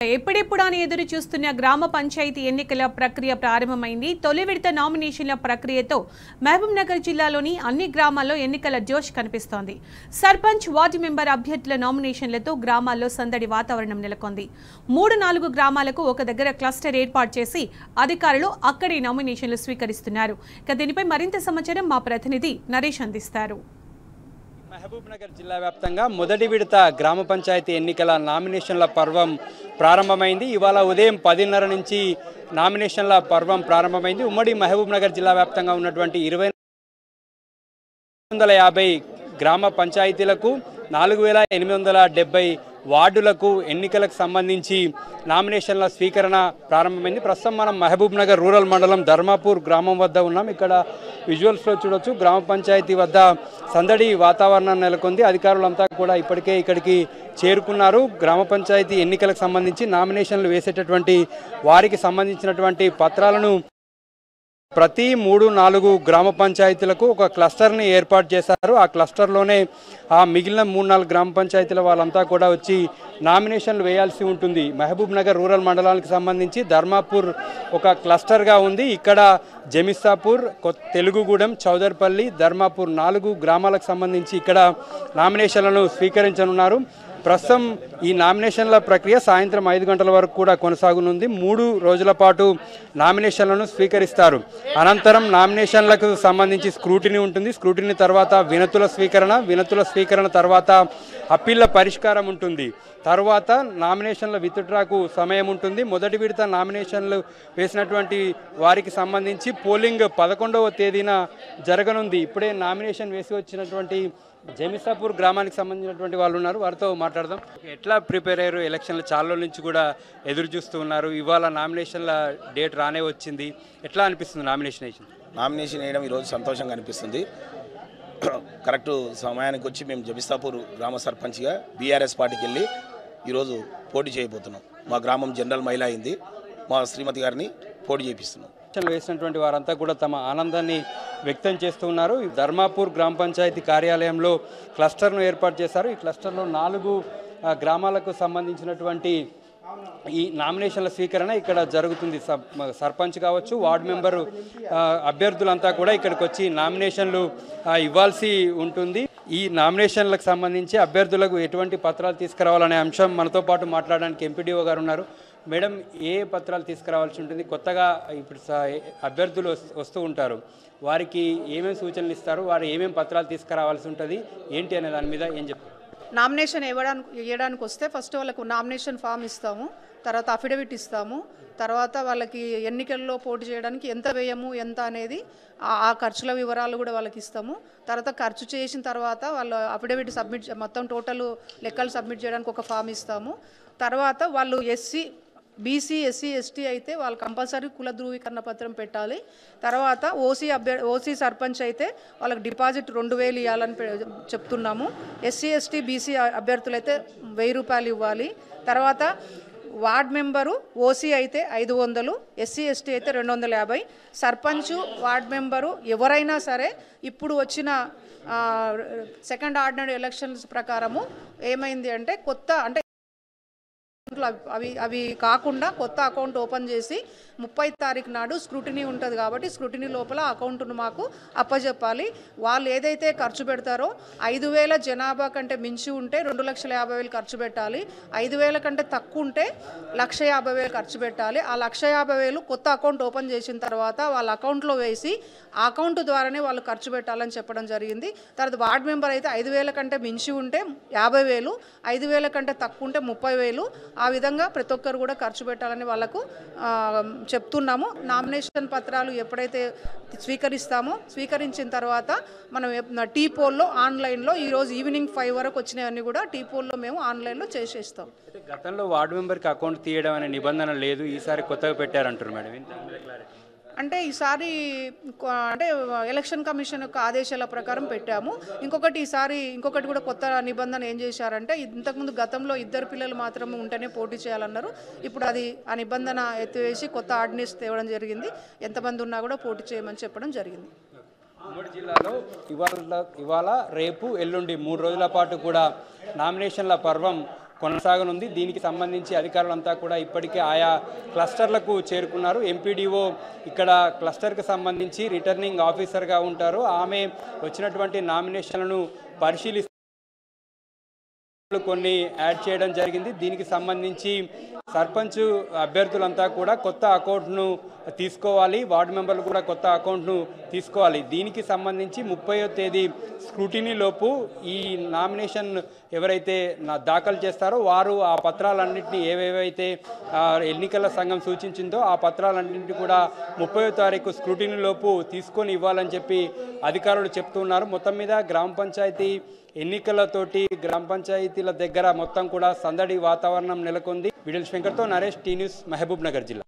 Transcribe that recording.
ఎప్పుడెప్పుడని ఎదురు చూస్తున్న గ్రామ పంచాయతీ ఎన్నికల ప్రక్రియ ప్రారంభమైంది. తొలి విడత నామినేషన్ల ప్రక్రియతో మహబూబ్ నగర్ జిల్లాలోని అన్ని గ్రామాల్లో ఎన్నికల జోష్ కనిపిస్తోంది. సర్పంచ్, వార్డు మెంబర్ అభ్యర్థుల నామినేషన్లతో గ్రామాల్లో సందడి వాతావరణం నెలకొంది. 3-4 గ్రామాలకు ఒక దగ్గర క్లస్టర్ ఏర్పాటు చేసి అధికారులు అక్కడే నామినేషన్లు స్వీకరిస్తున్నారు. దీనిపై మరింత సమాచారం మా ప్రతినిధి నరేష్ అందిస్తారు. మహబూబ్ నగర్ జిల్లా వ్యాప్తంగా మొదటి విడత గ్రామ పంచాయతీ ఎన్నికల నామినేషన్ల పర్వం ప్రారంభమైంది. ఇవాళ ఉదయం 10:30 నుంచి నామినేషన్ల పర్వం ప్రారంభమైంది. ఉమ్మడి మహబూబ్ నగర్ జిల్లా వ్యాప్తంగా ఉన్నటువంటి 2,150 గ్రామ పంచాయతీలకు 4,870 వార్డులకు ఎన్నికలకు సంబంధించి నామినేషన్ల స్వీకరణ ప్రారంభమైంది. ప్రస్తుతం మనం మహబూబ్ నగర్ రూరల్ మండలం ధర్మాపూర్ గ్రామం వద్ద ఉన్నాం. ఇక్కడ విజువల్స్లో చూడొచ్చు, గ్రామ పంచాయతీ వద్ద సందడి వాతావరణం నెలకొంది. అధికారులంతా కూడా ఇప్పటికే ఇక్కడికి చేరుకున్నారు. గ్రామ పంచాయతీ ఎన్నికలకు సంబంధించి నామినేషన్లు వేసేటటువంటి వారికి సంబంధించినటువంటి పత్రాలను ప్రతి 3-4 గ్రామ పంచాయతీలకు ఒక క్లస్టర్ని ఏర్పాటు చేశారు. ఆ క్లస్టర్లోనే ఆ మిగిలిన 3-4 గ్రామ పంచాయతీల వాళ్ళంతా కూడా వచ్చి నామినేషన్లు వేయాల్సి ఉంటుంది. మహబూబ్ నగర్ రూరల్ మండలానికి సంబంధించి ధర్మాపూర్ ఒక క్లస్టర్గా ఉంది. ఇక్కడ జమిస్తాపూర్, తెలుగుగూడెం, చౌదర్పల్లి, ధర్మాపూర్ 4 గ్రామాలకు సంబంధించి ఇక్కడ నామినేషన్లను స్వీకరించనున్నారు. ప్రస్తుతం ఈ నామినేషన్ల ప్రక్రియ సాయంత్రం 5 గంటల వరకు కూడా కొనసాగనుంది. 3 రోజుల పాటు నామినేషన్లను స్వీకరిస్తారు. అనంతరం నామినేషన్లకు సంబంధించి స్క్రూటినీ ఉంటుంది. స్క్రూటినీ తర్వాత వినతుల స్వీకరణ తర్వాత అప్పీళ్ల పరిష్కారం ఉంటుంది. తర్వాత నామినేషన్ల విత్డ్రాకు సమయం ఉంటుంది. మొదటి విడత నామినేషన్లు వేసినటువంటి వారికి సంబంధించి పోలింగ్ 11వ తేదీన జరగనుంది. ఇప్పుడే నామినేషన్ వేసి వచ్చినటువంటి జమిస్తాపూర్ గ్రామానికి సంబంధించినటువంటి వాళ్ళు ఉన్నారు, వారితో మాట్లాడదాం. ఎట్లా ప్రిపేర్ అయ్యారు? ఎలక్షన్లు చాలా నుంచి కూడా ఎదురు చూస్తూ ఉన్నారు. ఇవాళ నామినేషన్ల డేట్ రానే వచ్చింది. ఎట్లా అనిపిస్తుంది నామినేషన్ వేయడం? ఈరోజు సంతోషంగా అనిపిస్తుంది. కరెక్ట్ సమయానికి వచ్చి మేము జమిస్తాపూర్ గ్రామ సర్పంచ్గా బీఆర్ఎస్ పార్టీకి వెళ్ళి ఈరోజు పోటీ చేయబోతున్నాం. మా గ్రామం జనరల్ మహిళ అయింది. మా శ్రీమతి గారిని పోటీ చేపిస్తున్నాం. వేసినటువంటి వారంతా కూడా తమ ఆనందాన్ని వ్యక్తం చేస్తూ ఉన్నారు. ధర్మాపూర్ గ్రామ పంచాయతీ కార్యాలయంలో క్లస్టర్ను ఏర్పాటు చేశారు. ఈ క్లస్టర్లో 4 గ్రామాలకు సంబంధించినటువంటి ఈ నామినేషన్ల స్వీకరణ ఇక్కడ జరుగుతుంది. సర్పంచ్ కావచ్చు, వార్డు మెంబరు అభ్యర్థులంతా కూడా ఇక్కడికి వచ్చి నామినేషన్లు ఇవ్వాల్సి ఉంటుంది. ఈ నామినేషన్లకు సంబంధించి అభ్యర్థులకు ఎటువంటి పత్రాలు తీసుకురావాలనే అంశం మనతో పాటు మాట్లాడడానికి ఎంపీడీఓ గారు ఉన్నారు. మేడం, ఏ పత్రాలు తీసుకురావాల్సి ఉంటుంది? కొత్తగా ఇప్పుడు అభ్యర్థులు వస్తూ ఉంటారు, వారికి ఏమేమి సూచనలు ఇస్తారు? వారు ఏమేమి పత్రాలు తీసుకురావాల్సి ఉంటుంది ఏంటి అనే దాని మీద ఏం చెప్తారు? నామినేషన్ ఇవ్వడానికి వస్తే ఫస్ట్ వాళ్ళకు నామినేషన్ ఫామ్ ఇస్తాము, తర్వాత అఫిడవిట్ ఇస్తాము, తర్వాత వాళ్ళకి ఎన్నికల్లో పోటీ చేయడానికి ఎంత వ్యయము ఎంత అనేది ఆ ఖర్చుల వివరాలు కూడా వాళ్ళకి ఇస్తాము. తర్వాత ఖర్చు చేసిన తర్వాత వాళ్ళు అఫిడవిట్ సబ్మిట్ మొత్తం టోటల్ లెక్కలు సబ్మిట్ చేయడానికి ఒక ఫామ్ ఇస్తాము. తర్వాత వాళ్ళు బీసీ, ఎస్సీ, ఎస్టీ అయితే వాళ్ళు కంపల్సరీ కుల ధృవీకరణ పత్రం పెట్టాలి. తర్వాత ఓసీ సర్పంచ్ అయితే వాళ్ళకి డిపాజిట్ 2,000 ఇవ్వాలని చెప్తున్నాము. ఎస్సీ, ఎస్టీ, బీసీ అభ్యర్థులు అయితే 1,000 రూపాయలు ఇవ్వాలి. తర్వాత వార్డ్ మెంబరు ఓసీ అయితే 500, ఎస్సీ, ఎస్టీ అయితే 250. సర్పంచు, వార్డ్ మెంబరు ఎవరైనా సరే ఇప్పుడు వచ్చిన సెకండ్ ఆర్డినరీ ఎలక్షన్స్ ప్రకారము ఏమైంది అంటే అవి కాకుండా కొత్త అకౌంట్ ఓపెన్ చేసి 30 తారీఖు నాడు స్క్రూటినీ ఉంటుంది కాబట్టి స్క్రూటినీ లోపల అకౌంట్ను మాకు అప్పచెప్పాలి. వాళ్ళు ఏదైతే ఖర్చు పెడతారో 5,000 జనాభా కంటే మించి ఉంటే 2,50,000 ఖర్చు పెట్టాలి. 5,000 కంటే తక్కువ ఉంటే 1,50,000 ఖర్చు పెట్టాలి. ఆ 1,50,000 కొత్త అకౌంట్ ఓపెన్ చేసిన తర్వాత వాళ్ళ అకౌంట్లో వేసి ఆ అకౌంట్ ద్వారానే వాళ్ళు ఖర్చు పెట్టాలని చెప్పడం జరిగింది. తర్వాత వార్డ్ మెంబర్ అయితే 5,000 కంటే మించి ఉంటే 50,000, 5,000 కంటే తక్కువ ఉంటే 30,000. ఆ విధంగా ప్రతి ఒక్కరు కూడా ఖర్చు పెట్టాలని వాళ్ళకు చెప్తున్నాము. నామినేషన్ పత్రాలు ఎప్పుడైతే స్వీకరించిన తర్వాత మనం టీ పోల్లో ఆన్లైన్లో ఈరోజు ఈవినింగ్ 5 వరకు వచ్చినవన్నీ కూడా టీ పోల్లో మేము ఆన్లైన్లో చేసేస్తాం. గతంలో వార్డు మెంబర్కి అకౌంట్ తీయడం అనే నిబంధన లేదు, ఈసారి కొత్తగా పెట్టారంటారు మేడం. అంటే ఈసారి ఎలక్షన్ కమిషన్ యొక్క ఆదేశాల ప్రకారం పెట్టాము. ఇంకొకటి కూడా కొత్త నిబంధన ఏం చేశారంటే, ఇంతకుముందు గతంలో 2 పిల్లలు మాత్రమే ఉంటేనే పోటీ చేయాలన్నారు. ఇప్పుడు ఆ నిబంధన ఎత్తివేసి కొత్త ఆర్డినెన్స్ తేవడం జరిగింది. ఎంతమంది ఉన్నా కూడా పోటీ చేయమని చెప్పడం జరిగింది. ఉమ్మడి జిల్లాలో ఇవాళ రేపు ఎల్లుండి 3 రోజుల పాటు కూడా నామినేషన్ల పర్వం కొనసాగనుంది. దీనికి సంబంధించి అధికారులంతా కూడా ఇప్పటికే ఆయా క్లస్టర్లకు చేరుకున్నారు. ఎంపీడీఓ ఇక్కడ క్లస్టర్కి సంబంధించి రిటర్నింగ్ ఆఫీసర్గా ఉంటారు. ఆమె వచ్చినటువంటి నామినేషన్లను పరిశీలిస్తారు. కొన్ని యాడ్ చేయడం జరిగింది. దీనికి సంబంధించి సర్పంచ్ అభ్యర్థులంతా కూడా కొత్త అకౌంట్ను తీసుకోవాలి, వార్డు మెంబర్లు కూడా కొత్త అకౌంట్ను తీసుకోవాలి. దీనికి సంబంధించి 30వ తేదీ స్క్రూటినీ లోపు ఈ నామినేషన్ ఎవరైతే దాఖలు చేస్తారో వారు ఆ పత్రాలన్నింటినీ ఏవేవైతే ఎన్నికల సంఘం సూచించిందో ఆ పత్రాలన్నింటినీ కూడా 30వ తారీఖు స్క్రూటినీ లోపు తీసుకొని ఇవ్వాలని చెప్పి అధికారులు చెప్తున్నారు. మొత్తం మీద గ్రామ పంచాయతీ ఎన్నికలతోటి గ్రామ పంచాయతీల దగ్గర మొత్తం కూడా సందడి వాతావరణం నెలకొంది. విడల్ శంకర్తో నరేష్, టీ న్యూస్, మహబూబ్ నగర్ జిల్లా.